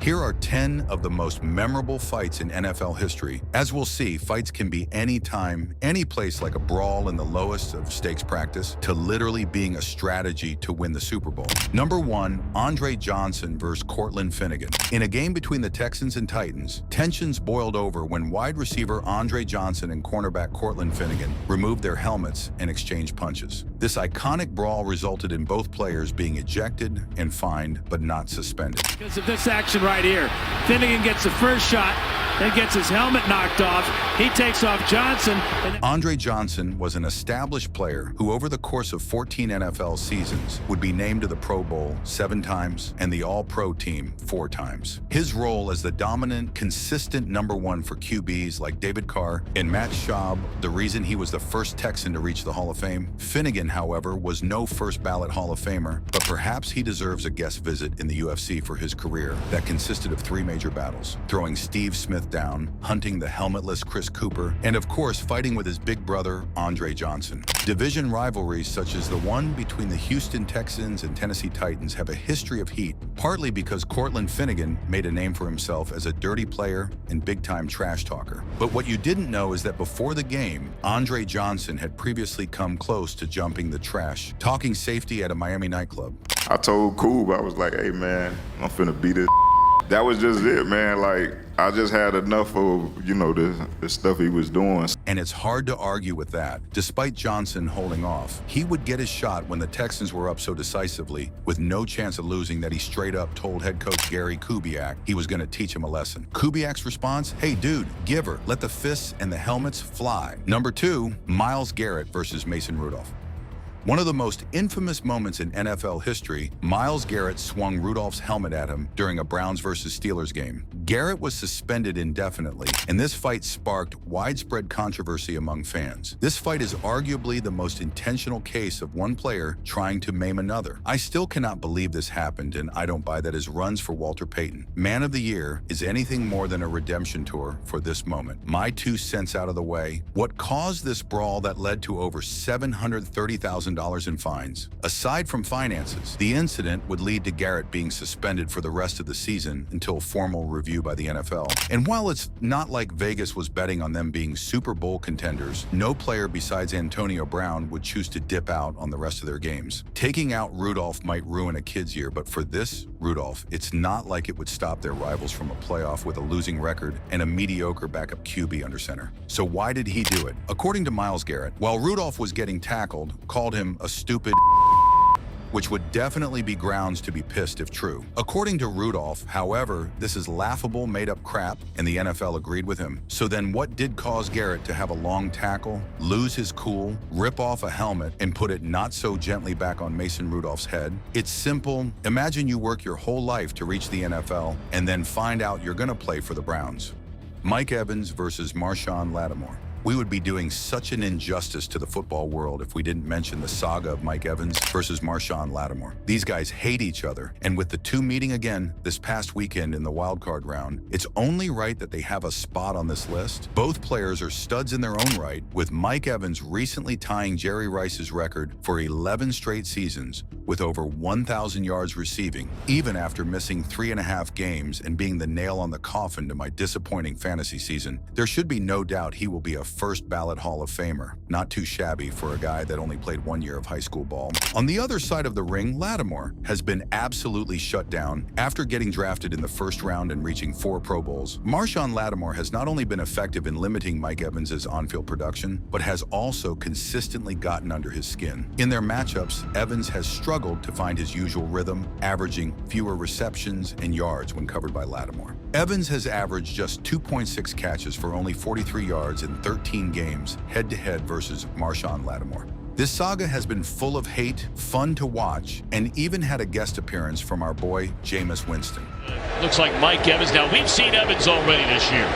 Here are 10 of the most memorable fights in NFL history. As we'll see, fights can be any time, any place, like a brawl in the lowest of stakes practice to literally being a strategy to win the Super Bowl. Number 1, Andre Johnson versus Cortland Finnegan. In a game between the Texans and Titans, tensions boiled over when wide receiver Andre Johnson and cornerback Cortland Finnegan removed their helmets and exchanged punches. This iconic brawl resulted in both players being ejected and fined, but not suspended. Because of this action right here, Finnegan gets the first shot, then gets his helmet knocked off. He takes off Johnson. Andre Johnson was an established player who over the course of 14 NFL seasons would be named to the Pro Bowl 7 times and the All-Pro team 4 times. His role as the dominant, consistent number 1 for QBs like David Carr and Matt Schaub, the reason he was the first Texan to reach the Hall of Fame. Finnegan, however, was no first-ballot Hall of Famer, but perhaps he deserves a guest visit in the UFC for his career that consisted of 3 major battles: throwing Steve Smith down, hunting the helmetless Chris Cooper, and of course fighting with his big brother Andre Johnson. Division rivalries such as the one between the Houston Texans and Tennessee Titans have a history of heat, partly because Cortland Finnegan made a name for himself as a dirty player and big-time trash talker. But what you didn't know is that before the game, Andre Johnson had previously come close to jumping the trash, talking safety at a Miami nightclub. I told Coob, I was like, hey man, I'm finna beat this. That was just it, man. Like, I just had enough of, you know, the stuff he was doing. And it's hard to argue with that. Despite Johnson holding off, he would get his shot when the Texans were up so decisively, with no chance of losing, that he straight up told head coach Gary Kubiak he was going to teach him a lesson. Kubiak's response: hey dude, give her. Let the fists and the helmets fly. Number 2, Myles Garrett versus Mason Rudolph. One of the most infamous moments in NFL history, Myles Garrett swung Rudolph's helmet at him during a Browns versus Steelers game. Garrett was suspended indefinitely, and this fight sparked widespread controversy among fans. This fight is arguably the most intentional case of one player trying to maim another. I still cannot believe this happened, and I don't buy that his runs for Walter Payton, Man of the Year, is anything more than a redemption tour for this moment. My 2 cents out of the way, what caused this brawl that led to over $730,000 in fines? Aside from finances, the incident would lead to Garrett being suspended for the rest of the season until formal review by the NFL. And while it's not like Vegas was betting on them being Super Bowl contenders, no player besides Antonio Brown would choose to dip out on the rest of their games. Taking out Rudolph might ruin a kid's year, but for this Rudolph, it's not like it would stop their rivals from a playoff with a losing record and a mediocre backup QB under center. So why did he do it? According to Myles Garrett, while Rudolph was getting tackled, called him a stupid, which would definitely be grounds to be pissed if true. According to Rudolph, however, this is laughable, made-up crap, and the NFL agreed with him. So then what did cause Garrett to have a long tackle, lose his cool, rip off a helmet, and put it not so gently back on Mason Rudolph's head? It's simple. Imagine you work your whole life to reach the NFL and then find out you're gonna play for the Browns. Mike Evans versus Marshawn Lattimore. We would be doing such an injustice to the football world if we didn't mention the saga of Mike Evans versus Marshawn Lattimore. These guys hate each other, and with the 2 meeting again this past weekend in the wildcard round, it's only right that they have a spot on this list. Both players are studs in their own right, with Mike Evans recently tying Jerry Rice's record for 11 straight seasons with over 1,000 yards receiving, even after missing 3.5 games and being the nail on the coffin to my disappointing fantasy season. There should be no doubt he will be a first-ballot Hall of Famer. Not too shabby for a guy that only played 1 year of high school ball. On the other side of the ring, Lattimore has been absolutely shut down after getting drafted in the first round and reaching 4 Pro Bowls. Marshawn Lattimore has not only been effective in limiting Mike Evans' on-field production, but has also consistently gotten under his skin. In their matchups, Evans has struggled to find his usual rhythm, averaging fewer receptions and yards when covered by Lattimore. Evans has averaged just 2.6 catches for only 43 yards in 13 games head-to-head versus Marshawn Lattimore. This saga has been full of hate, fun to watch, and even had a guest appearance from our boy, Jameis Winston. Looks like Mike Evans. Now, we've seen Evans already this year.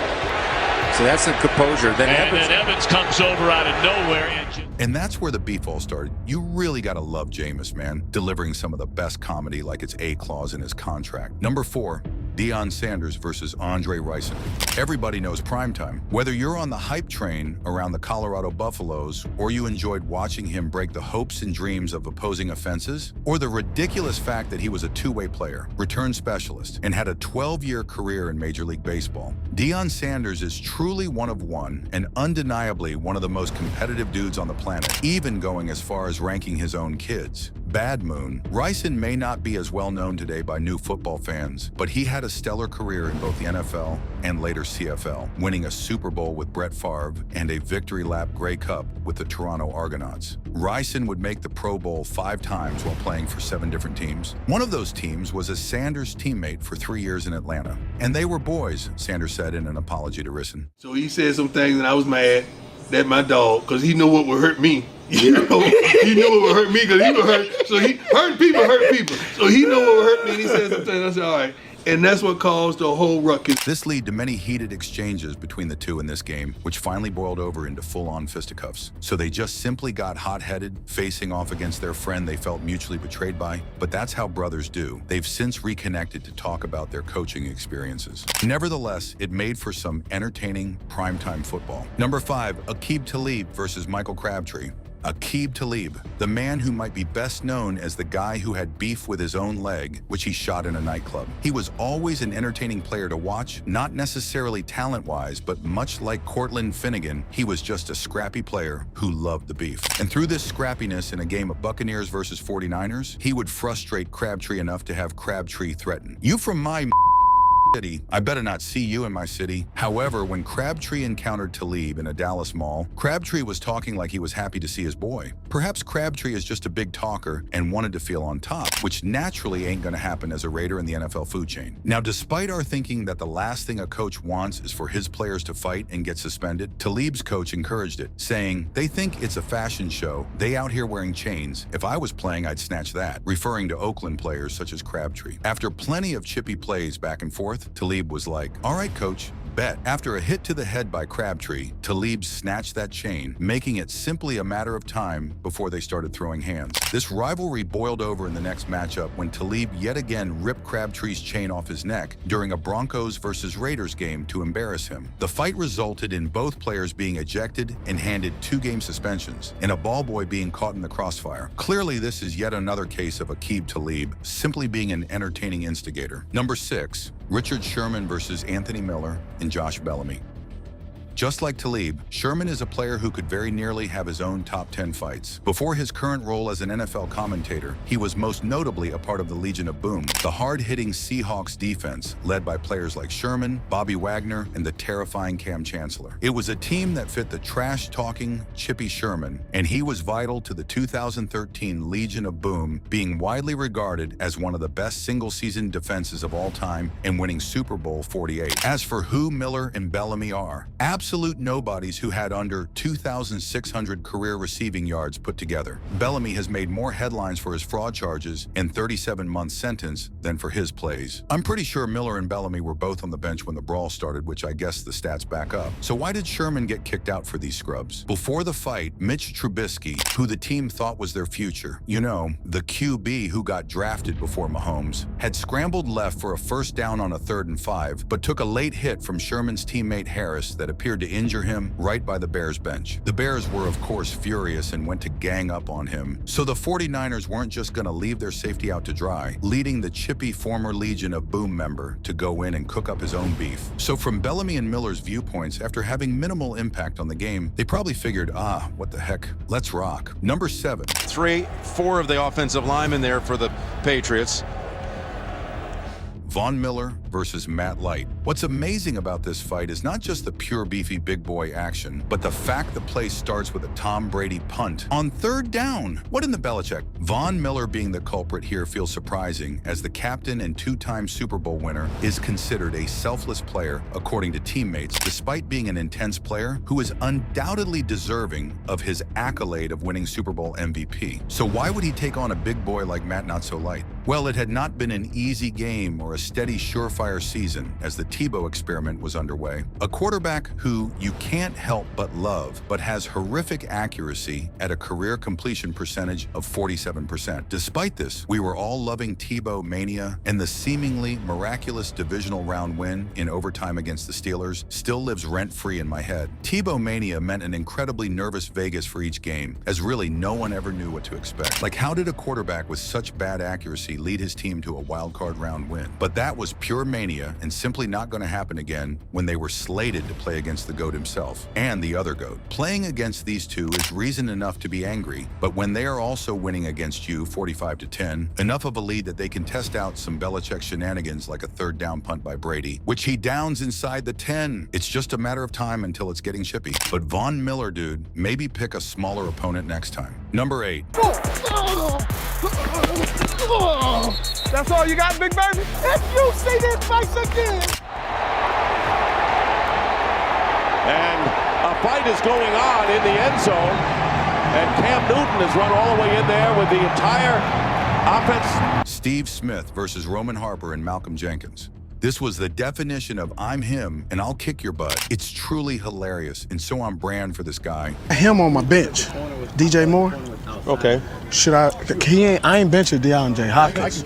So that's some composure. Then Evans comes over out of nowhere. And that's where the beef all started. You really gotta love Jameis, man, delivering some of the best comedy like it's A clause in his contract. Number 4, Deion Sanders versus Andre Rison. Everybody knows primetime. Whether you're on the hype train around the Colorado Buffaloes, or you enjoyed watching him break the hopes and dreams of opposing offenses, or the ridiculous fact that he was a two-way player, return specialist, and had a 12-year career in Major League Baseball, Deion Sanders is truly one of one and undeniably one of the most competitive dudes on the planet, even going as far as ranking his own kids. Bad Moon. Rison may not be as well known today by new football fans, but he had a stellar career in both the NFL and later CFL, winning a Super Bowl with Brett Favre and a victory lap Grey Cup with the Toronto Argonauts. Rison would make the Pro Bowl 5 times while playing for 7 different teams. One of those teams was a Sanders teammate for 3 years in Atlanta. And they were boys, Sanders said in an apology to Rison. So he said some things and I was mad that my dog, because he knew what would hurt me. You know, he knew what would hurt me because he would hurt. So he hurt people. So he knew what would hurt me, and he said some things. I said, all right. And that's what caused the whole ruckus. This led to many heated exchanges between the two in this game, which finally boiled over into full-on fisticuffs. So they just simply got hot-headed, facing off against their friend they felt mutually betrayed by. But that's how brothers do. They've since reconnected to talk about their coaching experiences. Nevertheless, it made for some entertaining primetime football. Number 5, Aqib Talib versus Michael Crabtree. Aqib Talib, the man who might be best known as the guy who had beef with his own leg, which he shot in a nightclub. He was always an entertaining player to watch, not necessarily talent-wise, but much like Cortland Finnegan, he was just a scrappy player who loved the beef. And through this scrappiness in a game of Buccaneers versus 49ers, he would frustrate Crabtree enough to have Crabtree threaten, "You from my city, I better not see you in my city." However, when Crabtree encountered Talib in a Dallas mall, Crabtree was talking like he was happy to see his boy. Perhaps Crabtree is just a big talker and wanted to feel on top, which naturally ain't gonna happen as a Raider in the NFL food chain. Now, despite our thinking that the last thing a coach wants is for his players to fight and get suspended, Talib's coach encouraged it, saying, "They think it's a fashion show. They out here wearing chains. If I was playing, I'd snatch that," referring to Oakland players such as Crabtree. After plenty of chippy plays back and forth, Talib was like, "All right, coach, bet." After a hit to the head by Crabtree, Talib snatched that chain, making it simply a matter of time before they started throwing hands. This rivalry boiled over in the next matchup when Talib yet again ripped Crabtree's chain off his neck during a Broncos versus Raiders game to embarrass him. The fight resulted in both players being ejected and handed 2-game suspensions, and a ball boy being caught in the crossfire. Clearly, this is yet another case of Aqib Talib simply being an entertaining instigator. Number 6, Richard Sherman versus Anthony Miller and Josh Bellamy. Just like Talib, Sherman is a player who could very nearly have his own top 10 fights. Before his current role as an NFL commentator, he was most notably a part of the Legion of Boom, the hard-hitting Seahawks defense led by players like Sherman, Bobby Wagner, and the terrifying Cam Chancellor. It was a team that fit the trash-talking, chippy Sherman, and he was vital to the 2013 Legion of Boom being widely regarded as one of the best single-season defenses of all time and winning Super Bowl 48. As for who Miller and Bellamy are, absolute nobodies who had under 2,600 career receiving yards put together. Bellamy has made more headlines for his fraud charges and 37-month sentence than for his plays. I'm pretty sure Miller and Bellamy were both on the bench when the brawl started, which I guess the stats back up. So why did Sherman get kicked out for these scrubs? Before the fight, Mitch Trubisky, who the team thought was their future, you know, the QB who got drafted before Mahomes, had scrambled left for a first down on a 3rd and 5, but took a late hit from Sherman's teammate Harris that appeared to injure him right by the Bears bench. The Bears were of course furious and went to gang up on him. So the 49ers weren't just gonna leave their safety out to dry, leading the chippy former Legion of Boom member to go in and cook up his own beef. So from Bellamy and Miller's viewpoints, after having minimal impact on the game, they probably figured, what the heck, let's rock. Number 7. 4 of the offensive linemen there for the Patriots. Von Miller versus Matt Light. What's amazing about this fight is not just the pure beefy big boy action, but the fact the play starts with a Tom Brady punt on 3rd down. What in the Belichick? Von Miller being the culprit here feels surprising, as the captain and 2-time Super Bowl winner is considered a selfless player according to teammates, despite being an intense player who is undoubtedly deserving of his accolade of winning Super Bowl MVP. So why would he take on a big boy like Matt Not So Light? Well, it had not been an easy game or a steady, surefire rapid-fire season as the Tebow experiment was underway. A quarterback who you can't help but love, but has horrific accuracy at a career completion percentage of 47%. Despite this, we were all loving Tebow mania, and the seemingly miraculous divisional round win in overtime against the Steelers still lives rent-free in my head. Tebow mania meant an incredibly nervous Vegas for each game, as really no one ever knew what to expect. Like, how did a quarterback with such bad accuracy lead his team to a wild-card round win? But that was pure mania and simply not going to happen again when they were slated to play against the GOAT himself and the other GOAT. Playing against these two is reason enough to be angry, but when they are also winning against you 45-10, enough of a lead that they can test out some Belichick shenanigans like a third down punt by Brady, which he downs inside the 10. It's just a matter of time until it's getting chippy. But Von Miller, dude, maybe pick a smaller opponent next time. Number 8. That's all you got, big baby? If you see this face again. And a fight is going on in the end zone. And Cam Newton has run all the way in there with the entire offense. Steve Smith versus Roman Harper and Malcolm Jenkins. This was the definition of I'm him and I'll kick your butt. It's truly hilarious and so on brand for this guy. Him on my bench. DJ Moore. Okay. I ain't benching DeAndre Hopkins.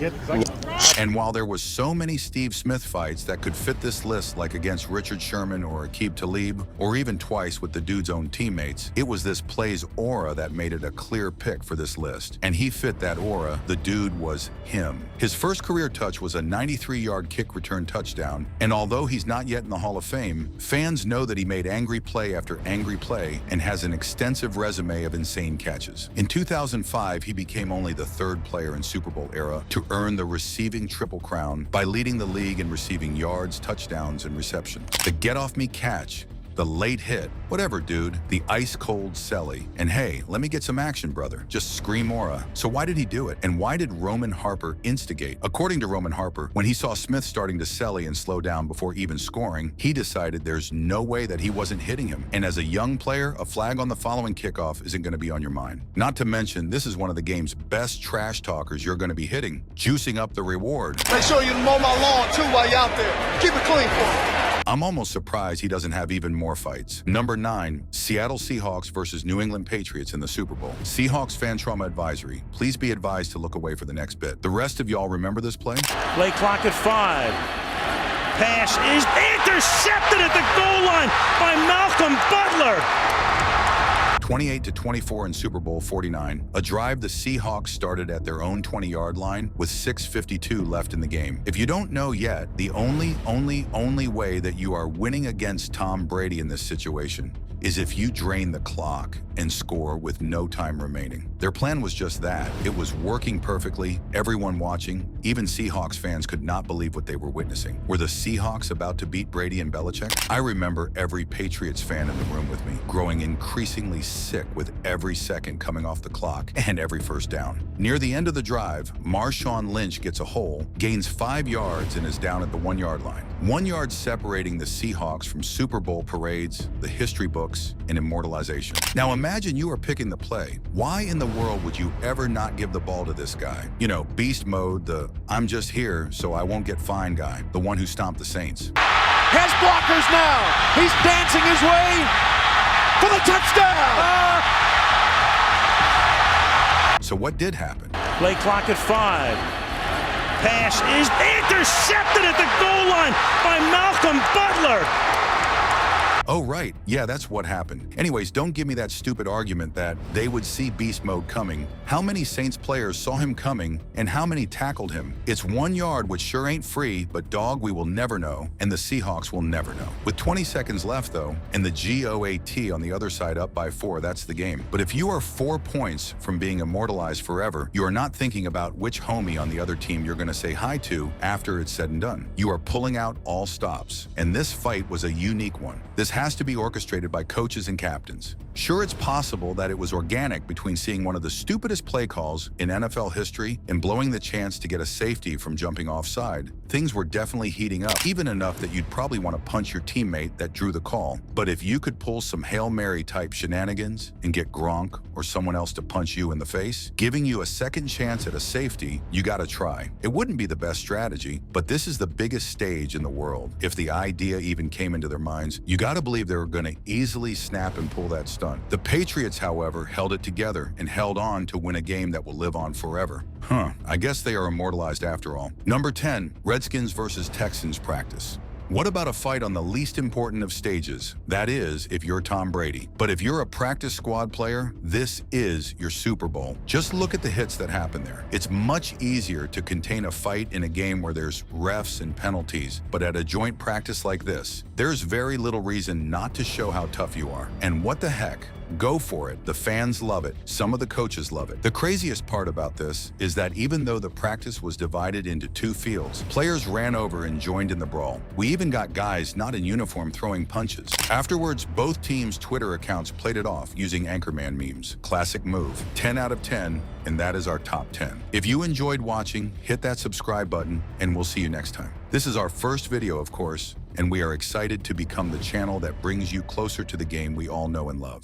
And while there was so many Steve Smith fights that could fit this list, like against Richard Sherman or Aqib Talib, or even twice with the dude's own teammates, it was this play's aura that made it a clear pick for this list. And he fit that aura. The dude was him. His first career touch was a 93-yard kick return touchdown, and although he's not yet in the Hall of Fame, fans know that he made angry play after angry play and has an extensive resume of insane catches. In 2005, he became only the 3rd player in Super Bowl era to earn the receiving triple crown by leading the league in receiving yards, touchdowns, and receptions. The get-off-me catch, the late hit, whatever, dude, the ice-cold celly. And hey, let me get some action, brother. Just scream aura. So why did he do it? And why did Roman Harper instigate? According to Roman Harper, when he saw Smith starting to celly and slow down before even scoring, he decided there's no way that he wasn't hitting him. And as a young player, a flag on the following kickoff isn't going to be on your mind. Not to mention, this is one of the game's best trash talkers you're going to be hitting, juicing up the reward. Make sure you mow my lawn too while you're out there. Keep it clean for me. I'm almost surprised he doesn't have even more fights. Number 9, Seattle Seahawks versus New England Patriots in the Super Bowl. Seahawks fan trauma advisory. Please be advised to look away for the next bit. The rest of y'all remember this play? Play clock at 5. Pass is intercepted at the goal line by Malcolm Butler. 28-24 in Super Bowl 49, a drive the Seahawks started at their own 20-yard line with 6:52 left in the game. If you don't know yet, the only way that you are winning against Tom Brady in this situation is if you drain the clock and score with no time remaining. Their plan was just that. It was working perfectly. Everyone watching, even Seahawks fans, could not believe what they were witnessing. Were the Seahawks about to beat Brady and Belichick? I remember every Patriots fan in the room with me, growing increasingly sick with every second coming off the clock and every first down. Near the end of the drive, Marshawn Lynch gets a hole, gains 5 yards, and is down at the 1-yard line. 1 yard separating the Seahawks from Super Bowl parades, the history books, and immortalization. Now imagine you are picking the play. Why in the world would you ever not give the ball to this guy? You know, beast mode, the I'm just here so I won't get fined guy, the one who stomped the Saints. Has blockers now. He's dancing his way for the touchdown. So what did happen? Play clock at 5. Pass is intercepted at the goal line by Malcolm Butler. Oh, right. Yeah, that's what happened. Anyways, don't give me that stupid argument that they would see beast mode coming. How many Saints players saw him coming and how many tackled him? It's 1 yard, which sure ain't free, but dog, we will never know, and the Seahawks will never know. With 20 seconds left, though, and the GOAT on the other side up by 4, that's the game. But if you are 4 points from being immortalized forever, you are not thinking about which homie on the other team you're going to say hi to after it's said and done. You are pulling out all stops, and this fight was a unique one. This has to be orchestrated by coaches and captains. Sure, it's possible that it was organic between seeing one of the stupidest play calls in NFL history and blowing the chance to get a safety from jumping offside. Things were definitely heating up, even enough that you'd probably want to punch your teammate that drew the call. But if you could pull some Hail Mary type shenanigans and get Gronk or someone else to punch you in the face, giving you a second chance at a safety, you gotta try. It wouldn't be the best strategy, but this is the biggest stage in the world. If the idea even came into their minds, you gotta believe they were gonna easily snap and pull that stunt. The Patriots, however, held it together and held on to win a game that will live on forever. I guess they are immortalized after all. Number 10, Redskins versus Texans practice. What about a fight on the least important of stages? That is, if you're Tom Brady. But if you're a practice squad player, this is your Super Bowl. Just look at the hits that happen there. It's much easier to contain a fight in a game where there's refs and penalties, but at a joint practice like this, there's very little reason not to show how tough you are. And what the heck? Go for it. The fans love it. Some of the coaches love it. The craziest part about this is that even though the practice was divided into 2 fields, players ran over and joined in the brawl. We even got guys not in uniform throwing punches. Afterwards, both teams' Twitter accounts played it off using Anchorman memes. Classic move. 10 out of 10, and that is our top 10. If you enjoyed watching, hit that subscribe button, and we'll see you next time. This is our first video, of course, and we are excited to become the channel that brings you closer to the game we all know and love.